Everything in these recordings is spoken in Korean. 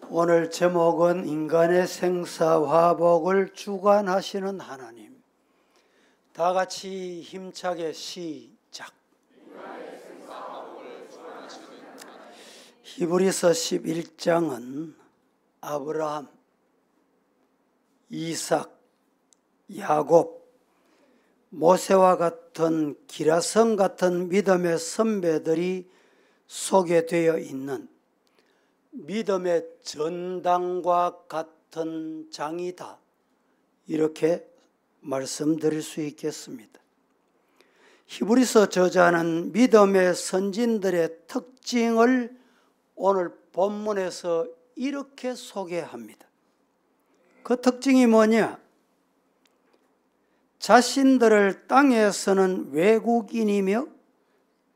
오늘 제목은 인간의 생사화복을 주관하시는 하나님. 다 같이 힘차게 시작. 히브리서 11장은 아브라함, 이삭, 야곱, 모세와 같은 기라성 같은 믿음의 선배들이 소개되어 있는 믿음의 전당과 같은 장이다, 이렇게 말씀드릴 수 있겠습니다. 히브리서 저자는 믿음의 선진들의 특징을 오늘 본문에서 이렇게 소개합니다. 그 특징이 뭐냐? 자신들을 땅에서는 외국인이며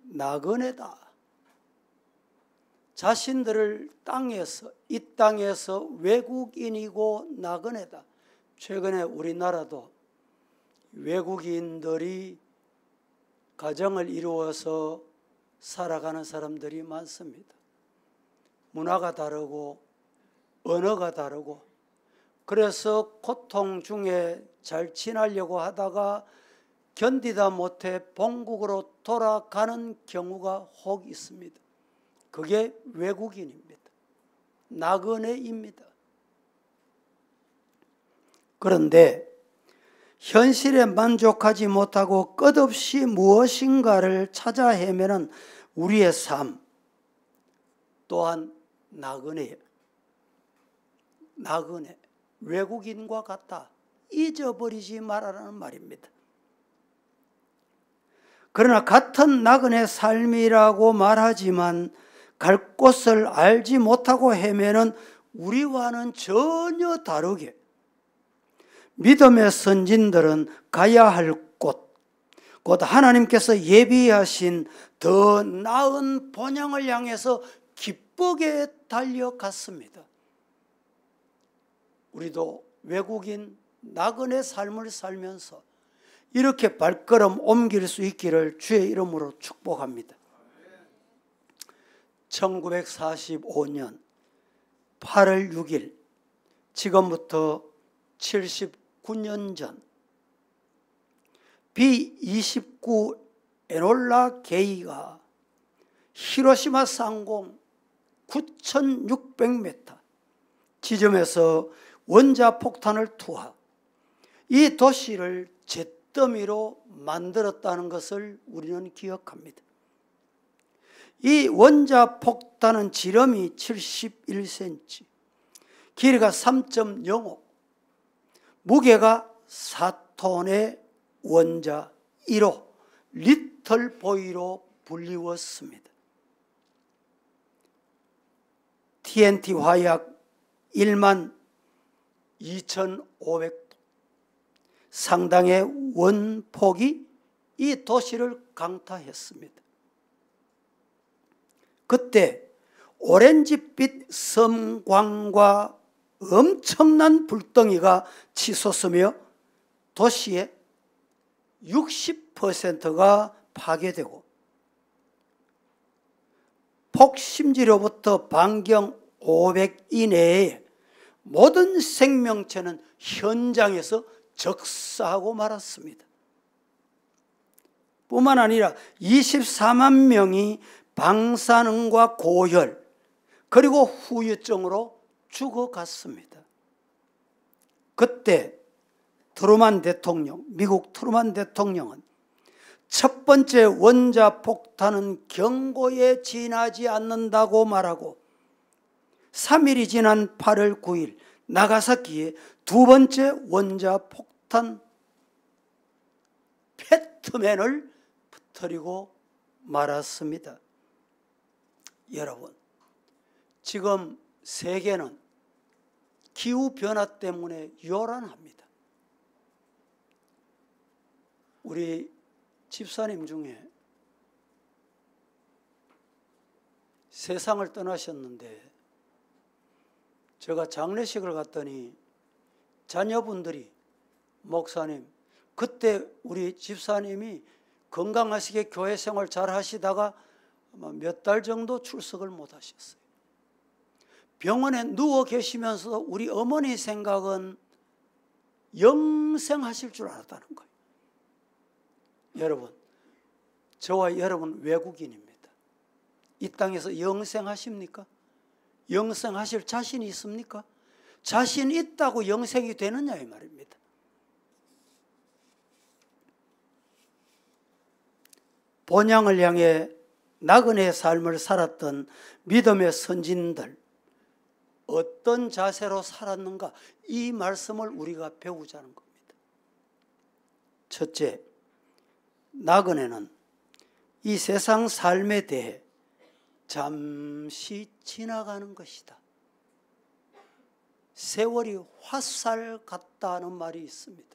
나그네다. 자신들을 이 땅에서 외국인이고 나그네다. 최근에 우리나라도 외국인들이 가정을 이루어서 살아가는 사람들이 많습니다. 문화가 다르고 언어가 다르고, 그래서 고통 중에 잘 지내려고 하다가 견디다 못해 본국으로 돌아가는 경우가 혹 있습니다. 그게 외국인입니다. 나그네입니다. 그런데 현실에 만족하지 못하고 끝없이 무엇인가를 찾아 헤매는 우리의 삶 또한 나그네, 외국인과 같다. 잊어버리지 말아라는 말입니다. 그러나 같은 나그네 삶이라고 말하지만 갈 곳을 알지 못하고 헤매는 우리와는 전혀 다르게 믿음의 선진들은 가야 할 곳, 곧 하나님께서 예비하신 더 나은 본향을 향해서 기쁘게 달려갔습니다. 우리도 외국인 나그네 삶을 살면서 이렇게 발걸음 옮길 수 있기를 주의 이름으로 축복합니다. 1945년 8월 6일, 지금부터 79년 전, B-29 에놀라 게이가 히로시마 상공 9,600m 지점에서 원자폭탄을 투하, 이 도시를 잿더미로 만들었다는 것을 우리는 기억합니다. 이 원자폭탄은 지름이 71cm, 길이가 3.05, 무게가 4톤의 원자 1호 리틀 보이로 불리웠습니다. TNT 화약 12,500톤 상당의 원폭이 이 도시를 강타했습니다. 그때 오렌지빛 섬광과 엄청난 불덩이가 치솟으며 도시의 60%가 파괴되고, 폭심지로부터 반경 500 이내에 모든 생명체는 현장에서 적사하고 말았습니다. 뿐만 아니라 24만 명이 방사능과 고혈 그리고 후유증으로 죽어갔습니다. 그때 미국 트루만 대통령은 첫 번째 원자폭탄은 경고에 지나지 않는다고 말하고, 3일이 지난 8월 9일 나가사키에 두 번째 원자폭탄 패트맨을 터뜨리고 말았습니다. 여러분, 지금 세계는 기후변화 때문에 요란합니다. 우리 집사님 중에 세상을 떠나셨는데, 제가 장례식을 갔더니 자녀분들이, 목사님, 그때 우리 집사님이 건강하시게 교회 생활 잘 하시다가 몇 달 정도 출석을 못 하셨어요. 병원에 누워 계시면서 우리 어머니 생각은 영생하실 줄 알았다는 거예요. 여러분, 저와 여러분 외국인입니다. 이 땅에서 영생하십니까? 영생하실 자신이 있습니까? 자신 있다고 영생이 되느냐 이 말입니다. 본향을 향해 나그네의 삶을 살았던 믿음의 선진들, 어떤 자세로 살았는가, 이 말씀을 우리가 배우자는 겁니다. 첫째, 나그네는 이 세상 삶에 대해 잠시 지나가는 것이다. 세월이 화살 같다는 말이 있습니다.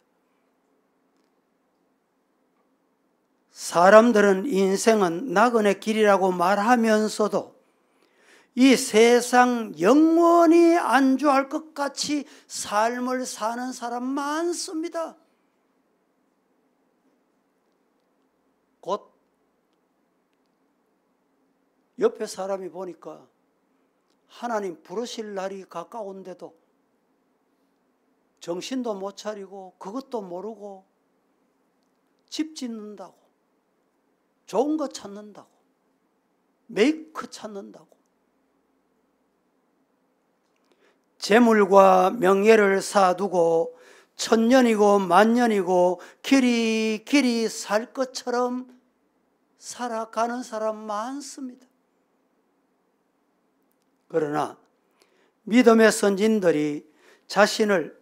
사람들은 인생은 나그네 길이라고 말하면서도 이 세상 영원히 안주할 것 같이 삶을 사는 사람 많습니다. 곧 옆에 사람이 보니까 하나님 부르실 날이 가까운데도 정신도 못 차리고 그것도 모르고 집 짓는다고, 좋은 거 찾는다고, 메이크 찾는다고, 재물과 명예를 쌓아두고 천년이고 만년이고 길이 살 것처럼 살아가는 사람 많습니다. 그러나 믿음의 선진들이 자신을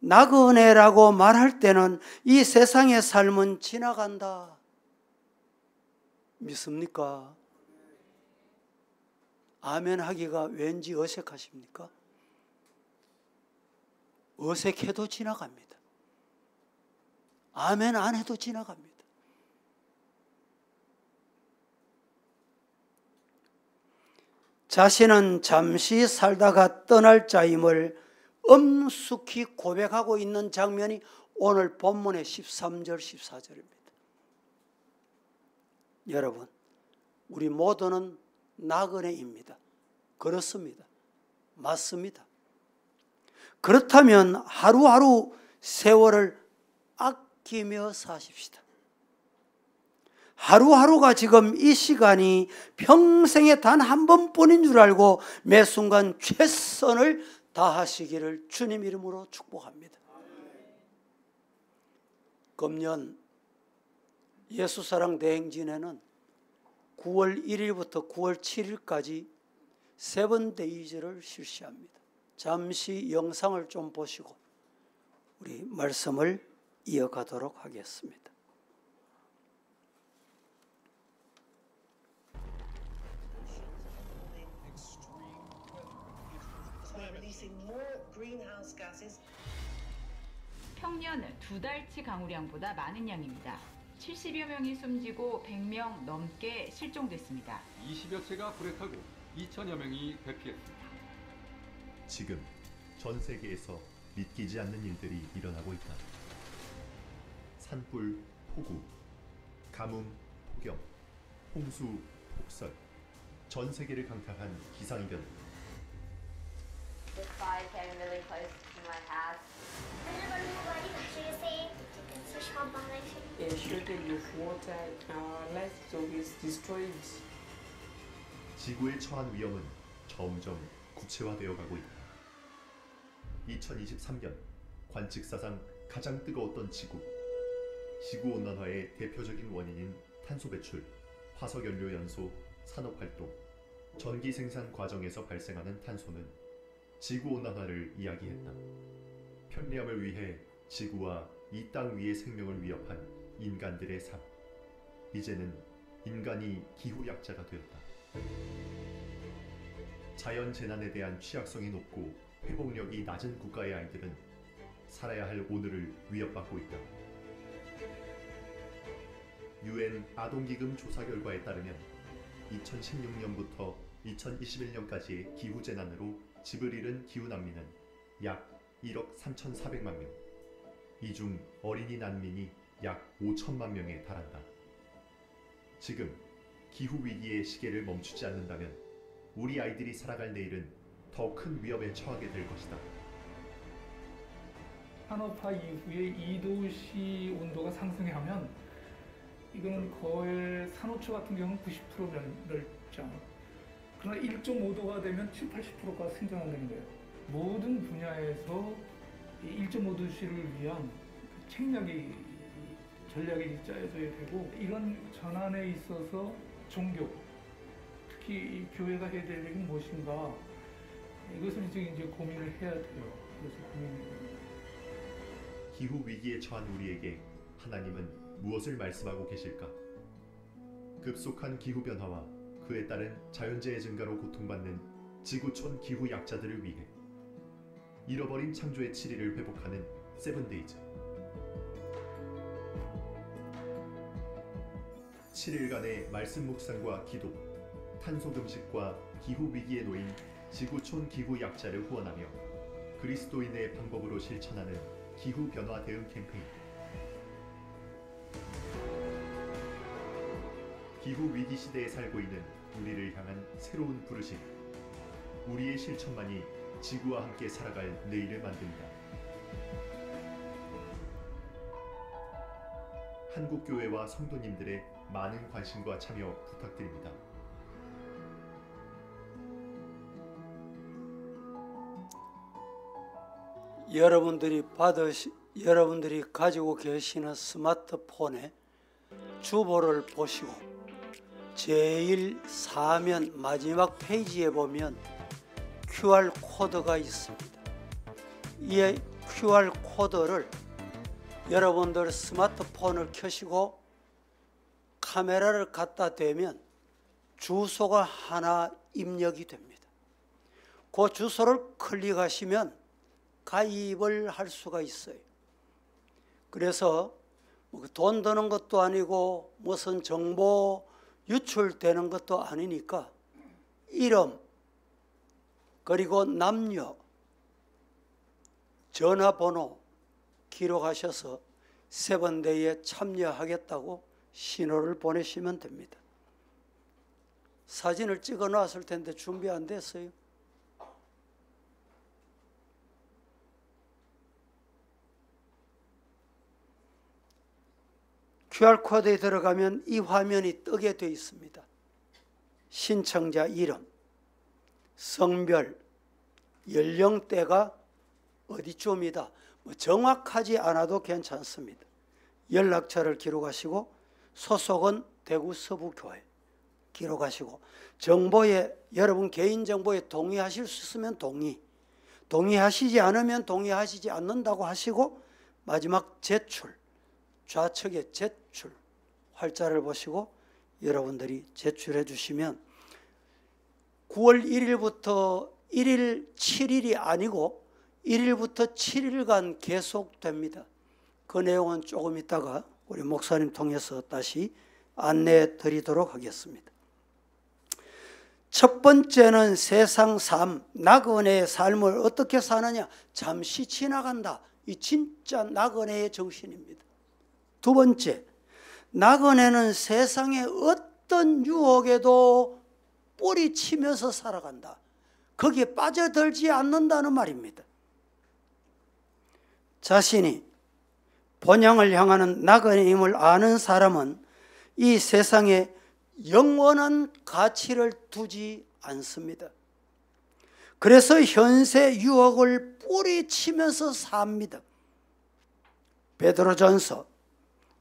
나그네라고 말할 때는 이 세상의 삶은 지나간다. 믿습니까? 아멘 하기가 왠지 어색하십니까? 어색해도 지나갑니다. 아멘 안 해도 지나갑니다. 자신은 잠시 살다가 떠날 자임을 엄숙히 고백하고 있는 장면이 오늘 본문의 13절, 14절입니다. 여러분, 우리 모두는 나그네입니다. 그렇습니다. 맞습니다. 그렇다면 하루하루 세월을 아끼며 사십시다. 하루하루가 지금 이 시간이 평생에 단 한 번뿐인 줄 알고 매 순간 최선을 다하시기를 주님 이름으로 축복합니다. 금년 예수사랑 대행진에는 9월 1일부터 9월 7일까지 세븐데이즈를 실시합니다. 잠시 영상을 좀 보시고 우리 말씀을 이어가도록 하겠습니다. 평년 2달치 강우량보다 많은 양입니다. 70여 명이 숨지고 100명 넘게 실종됐습니다. 20여 채가 불에 타고 2천여 명이 대피했습니다. 지금 전 세계에서 믿기지 않는 일들이 일어나고 있다. 산불, 폭우, 가뭄, 폭염, 홍수, 폭설, 전 세계를 강타한 기상이변. The fire came really close to my house. Shredded with water, our livestock is destroyed. 지구에 처한 위험은 점점 구체화되어 가고 있다. 2023년 관측사상 가장 뜨거웠던 지구. 지구온난화의 대표적인 원인인 탄소 배출, 화석연료 연소, 산업활동, 전기 생산 과정에서 발생하는 탄소는 지구온난화를 이야기했다. 편리함을 위해 지구와 이 땅 위의 생명을 위협한 인간들의 삶. 이제는 인간이 기후약자가 되었다. 자연재난에 대한 취약성이 높고 회복력이 낮은 국가의 아이들은 살아야 할 오늘을 위협받고 있다. UN 아동기금 조사 결과에 따르면 2016년부터 2021년까지의 기후재난으로 집을 잃은 기후난민은 약 1억 3,400만 명, 이 중 어린이 난민이 약 5천만 명에 달한다. 지금 기후위기의 시계를 멈추지 않는다면 우리 아이들이 살아갈 내일은 더 큰 위험에 처하게 될 것이다. 산업화 이후에 이 도시 온도가 상승하면 이거는 거의 산호초 같은 경우는 90% 멸장. 그러나 1.5도가 되면 70~80%가 생존한다는 거예요. 모든 분야에서 이 1.5도씨를 위한 책략이 전략이 짜여져야 되고, 이런 전환에 있어서 종교, 특히 이 교회가 해야 될 일은 무엇인가, 이것을 이제 고민을 해야 돼요. 그래서 기후 위기에 처한 우리에게 하나님은 무엇을 말씀하고 계실까? 급속한 기후 변화와 그에 따른 자연재해 증가로 고통받는 지구촌 기후 약자들을 위해 잃어버린 창조의 7일을 회복하는 세븐데이즈. 7일간의 말씀 묵상과 기도, 탄소 금식과 기후 위기에 놓인 지구촌 기후 약자를 후원하며 그리스도인의 방법으로 실천하는 기후 변화 대응 캠페인. 기후 위기 시대에 살고 있는 우리를 향한 새로운 부르심. 우리의 실천만이 지구와 함께 살아갈 내일을 만듭니다. 한국교회와 성도님들의 많은 관심과 참여 부탁드립니다. 여러분들이 가지고 계시는 스마트폰에 주보를 보시고 제일 사면 마지막 페이지에 보면 QR 코드가 있습니다. 이 QR 코드를 여러분들 스마트폰을 켜시고 카메라를 갖다 대면 주소가 하나 입력이 됩니다. 그 주소를 클릭하시면 가입을 할 수가 있어요. 그래서 돈 드는 것도 아니고 무슨 정보 유출되는 것도 아니니까 이름 그리고 남녀, 전화번호 기록하셔서 세븐데이에 참여하겠다고 신호를 보내시면 됩니다. 사진을 찍어 놨을 텐데 준비 안 됐어요. QR코드에 들어가면 이 화면이 뜨게 되어 있습니다. 신청자 이름, 성별, 연령대가 어디쯤이다. 정확하지 않아도 괜찮습니다. 연락처를 기록하시고 소속은 대구 서부교회 기록하시고 정보에 여러분 개인정보에 동의하실 수 있으면 동의하시지 않으면 동의하시지 않는다고 하시고 마지막 제출, 좌측에 제출 활자를 보시고 여러분들이 제출해 주시면 9월 1일부터 7일이 아니고 1일부터 7일간 계속됩니다. 그 내용은 조금 있다가 우리 목사님 통해서 다시 안내해 드리도록 하겠습니다. 첫 번째는 세상 삶, 나그네의 삶을 어떻게 사느냐, 잠시 지나간다. 이 진짜 나그네의 정신입니다. 두 번째, 나그네는 세상의 어떤 유혹에도 뿌리치면서 살아간다. 거기에 빠져들지 않는다는 말입니다. 자신이 본향을 향하는 나그네임을 아는 사람은 이 세상에 영원한 가치를 두지 않습니다. 그래서 현세 유혹을 뿌리치면서 삽니다. 베드로전서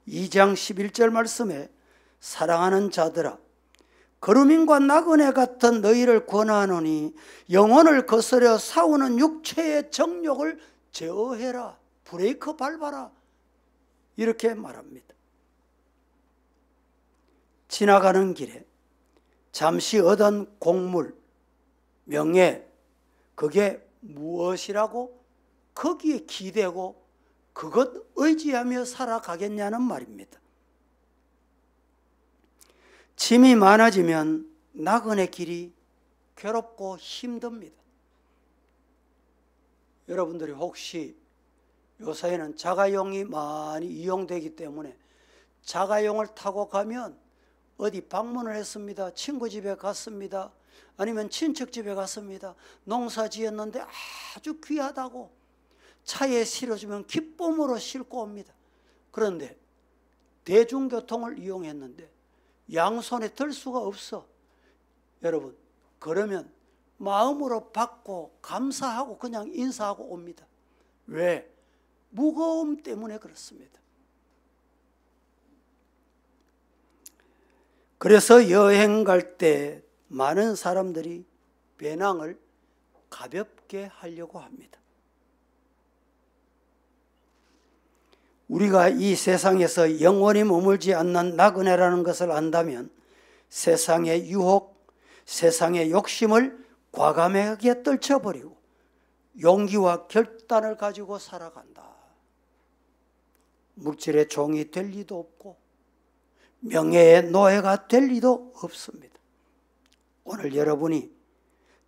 2장 11절 말씀에 사랑하는 자들아 거루민과 나그네 같은 너희를 권하노니 영혼을 거스려 싸우는 육체의 정욕을 제어해라. 브레이크 밟아라. 이렇게 말합니다. 지나가는 길에 잠시 얻은 공물, 명예, 그게 무엇이라고 거기에 기대고 그것 의지하며 살아가겠냐는 말입니다. 짐이 많아지면 나그네 길이 괴롭고 힘듭니다. 여러분들이 혹시 요새는 자가용이 많이 이용되기 때문에 자가용을 타고 가면 어디 방문을 했습니다. 친구 집에 갔습니다. 아니면 친척 집에 갔습니다. 농사 지었는데 아주 귀하다고 차에 실어주면 기쁨으로 싣고 옵니다. 그런데 대중교통을 이용했는데 양손에 들 수가 없어. 여러분, 그러면 마음으로 받고 감사하고 그냥 인사하고 옵니다. 왜? 무거움 때문에 그렇습니다. 그래서 여행 갈 때 많은 사람들이 배낭을 가볍게 하려고 합니다. 우리가 이 세상에서 영원히 머물지 않는 나그네라는 것을 안다면 세상의 유혹, 세상의 욕심을 과감하게 떨쳐버리고 용기와 결단을 가지고 살아간다. 물질의 종이 될 리도 없고 명예의 노예가 될 리도 없습니다. 오늘 여러분이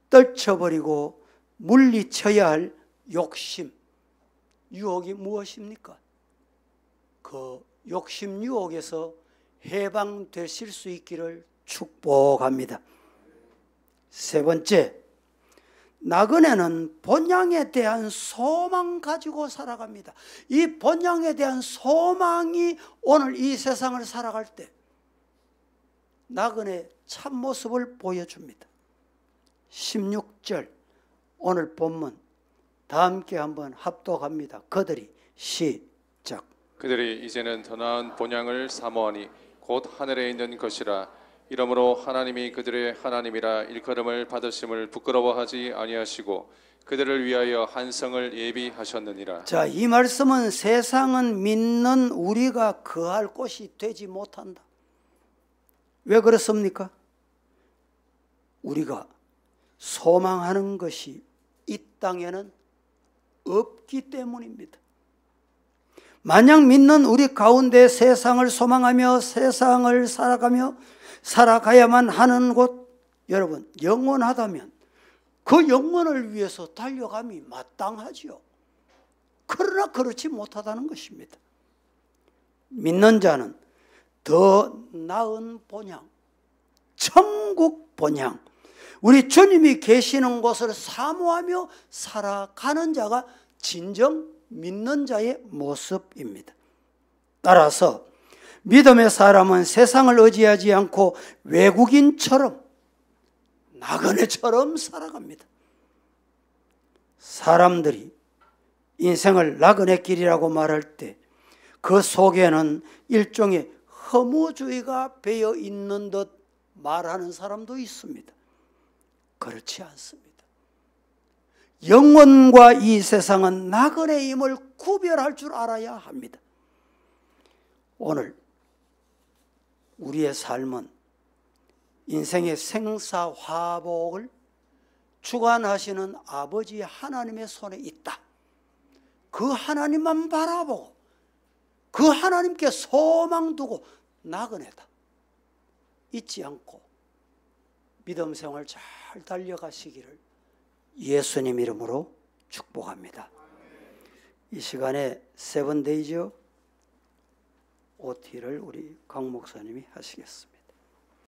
떨쳐버리고 물리쳐야 할 욕심, 유혹이 무엇입니까? 그 욕심 유혹에서 해방되실 수 있기를 축복합니다. 세 번째, 나그네는 본향에 대한 소망 가지고 살아갑니다. 이 본향에 대한 소망이 오늘 이 세상을 살아갈 때 나그네의 참모습을 보여줍니다. 16절 오늘 본문 다 함께 한번 합독합니다. 그들이 시작. 그들이 이제는 더 나은 본향을 사모하니 곧 하늘에 있는 것이라. 이러므로 하나님이 그들의 하나님이라 일컬음을 받으심을 부끄러워하지 아니하시고 그들을 위하여 한 성을 예비하셨느니라. 자, 이 말씀은 세상은 믿는 우리가 거할 곳이 되지 못한다. 왜 그렇습니까? 우리가 소망하는 것이 이 땅에는 없기 때문입니다. 만약 믿는 우리 가운데 세상을 소망하며 세상을 살아가야만 하는 곳, 여러분, 영원하다면 그 영원을 위해서 달려감이 마땅하지요. 그러나 그렇지 못하다는 것입니다. 믿는 자는 더 나은 본향, 천국 본향, 우리 주님이 계시는 곳을 사모하며 살아가는 자가 진정 믿는 자의 모습입니다. 따라서 믿음의 사람은 세상을 의지하지 않고 외국인처럼 나그네처럼 살아갑니다. 사람들이 인생을 나그네 길이라고 말할 때 그 속에는 일종의 허무주의가 배어 있는 듯 말하는 사람도 있습니다. 그렇지 않습니다. 영혼과 이 세상은 나그네임을 구별할 줄 알아야 합니다. 오늘 우리의 삶은 인생의 생사화복을 주관하시는 아버지 하나님의 손에 있다. 그 하나님만 바라보고 그 하나님께 소망 두고 나그네다. 잊지 않고 믿음 생활 잘 달려가시기를 예수님 이름으로 축복합니다. 이 시간에 세븐데이즈 OT를 우리 강 목사님이 하시겠습니다.